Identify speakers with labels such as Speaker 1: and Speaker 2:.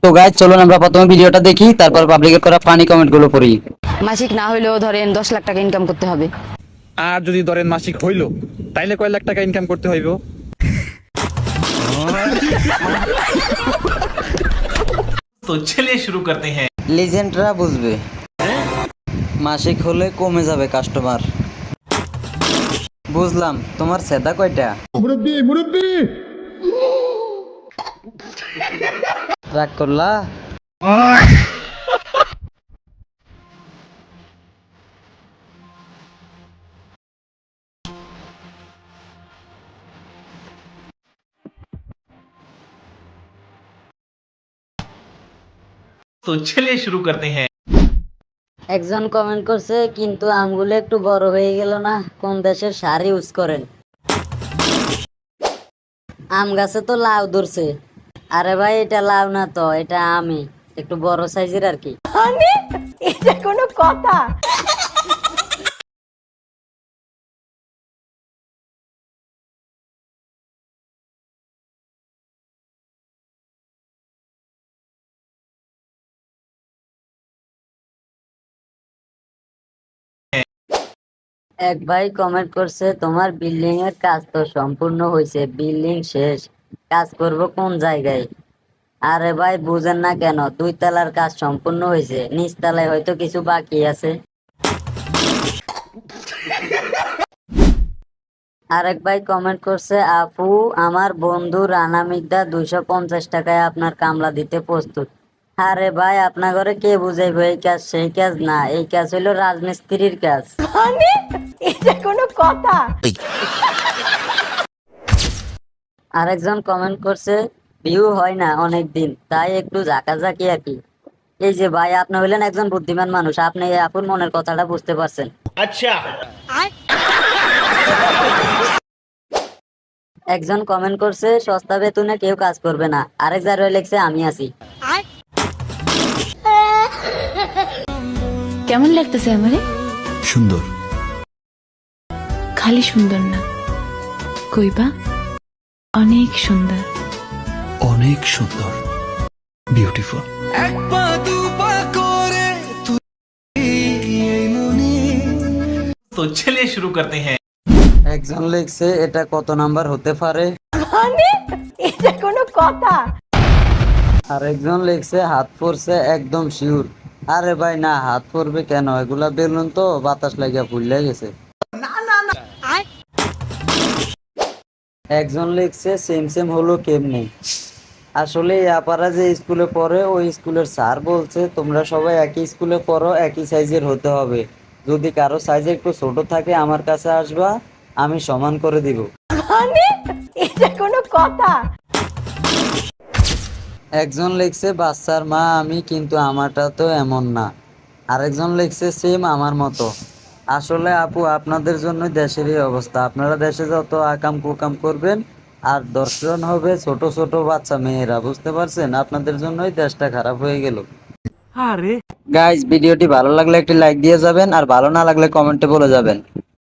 Speaker 1: তো গাইজ চলুন আমরা প্রথমে ভিডিওটা দেখি, তারপর পাবলিকের করা ফানি কমেন্ট গুলো পড়ি।
Speaker 2: মাসিক না হইলেও ধরেন 10 লাখ টাকা ইনকাম করতে হবে।
Speaker 3: আর যদি ধরেন মাসিক হইলো তাইলে কয় লাখ টাকা ইনকাম করতে হইব?
Speaker 4: तो चलिए शुरू करते हैं।
Speaker 1: লিজেন্ডরা বুঝবে, মাসিক হলে কমে যাবে কাস্টমার। বুঝলাম, তোমার সেদা কয়টা? মুরব্বি মুরব্বি রাগ করলা?
Speaker 4: तो चलिए शुरू करते हैं।
Speaker 5: একজন কমেন্ট করছে, কিন্তু আমগুলো একটু বড় হয়ে গেল না, কোন দেশের সার ইউজ করেন? আম গাছে তো লাউ ধরছে। আরে ভাই, এটা লাউ না তো, এটা আমি একটু বড় সাইজের আর কি।
Speaker 2: এটা কোনো কথা?
Speaker 5: এক ভাই কমেন্ট করছে, তোমার বিল্ডিং এর কাজ তো সম্পূর্ণ হয়েছে, বিল্ডিং শেষ, কাজ করব কোন জায়গায়? আরে ভাই বুঝেন না কেন? 2 তলার কাজ সম্পূর্ণ হয়েছে, নিচ তলায় হয়তো কিছু বাকি আছে। আরেক ভাই কমেন্ট করছে, আপু আমার বন্ধু রানা মির্জা 250 টাকায় আপনার কামলা দিতে প্রস্তুত। আরে ভাই, আপনার ঘরে কে বুঝাইবো? এই কাজ সেই কাজ না, এই কাজ হইলো রাজমিস্ত্রির কাজ।
Speaker 2: এটা কোনো কথা?
Speaker 5: আরেকজন কমেন্ট করছে, ভিউ হয় না অনেক দিন, তাই একটু ঝাঁকাঝাঁকি আর কি। এই যে ভাই, আপনি হইলেন একজন বুদ্ধিমান মানুষ, আপনি এই আপুর মনের কথাটা বুঝতে পারছেন।
Speaker 4: अच्छा
Speaker 5: একজন কমেন্ট করছে, সস্তা বেতনে কেউ কাজ করবে না। আরেক জায়গায় লিখছে, আমি আছি।
Speaker 6: কেমন লাগতেছে আমারে?
Speaker 7: সুন্দর।
Speaker 6: খালি সুন্দর না, কইবা অনেক সুন্দর।
Speaker 7: অনেক সুন্দর, বিউটিফুল।
Speaker 4: तो चलिए शुरू करते हैं।
Speaker 1: একজন লিখছে, এটা কত নাম্বার হতে পারে?
Speaker 2: এটা কোনো কথা?
Speaker 1: আর একজন লিখছে, হাত পড়ছে একদম শিওর। আরে ভাই না, হাত পড়বে কেন? এগুলা বেলুন তো, বাতাস লাগিয়া ফুললে গেছে। একজন লিখছে, সেম সেম হলো কেমনে? আসলে আপারা যে স্কুলে পড়ে, ওই স্কুলের স্যার বলছে তোমরা সবাই একই স্কুলে পড়ো, একই সাইজের হতে হবে। যদি কারো সাইজ একটু ছোট থাকে আমার কাছে আসবা, আমি সমান করে দিব।
Speaker 2: এটা কোনো কথা?
Speaker 1: একজন লিখছে, বাচ্চার মা আমি, কিন্তু আমারটা তো এমন না। আরেকজন লিখছে, সেম আমার মতো। আসলে আপু, আপনাদের জন্য দেশের এই অবস্থা। আপনারা দেশে যত আকাম কুকাম করবেন, আর দর্শন হবে ছোট ছোট বাচ্চা মেয়েরা, বুঝতে পারছেন? আপনাদের জন্যই দেশটা খারাপ হয়ে গেল। গাইজ, ভিডিওটি ভালো লাগলে একটি লাইক দিয়ে যাবেন, আর ভালো না লাগলে কমেন্টে বলে যাবেন।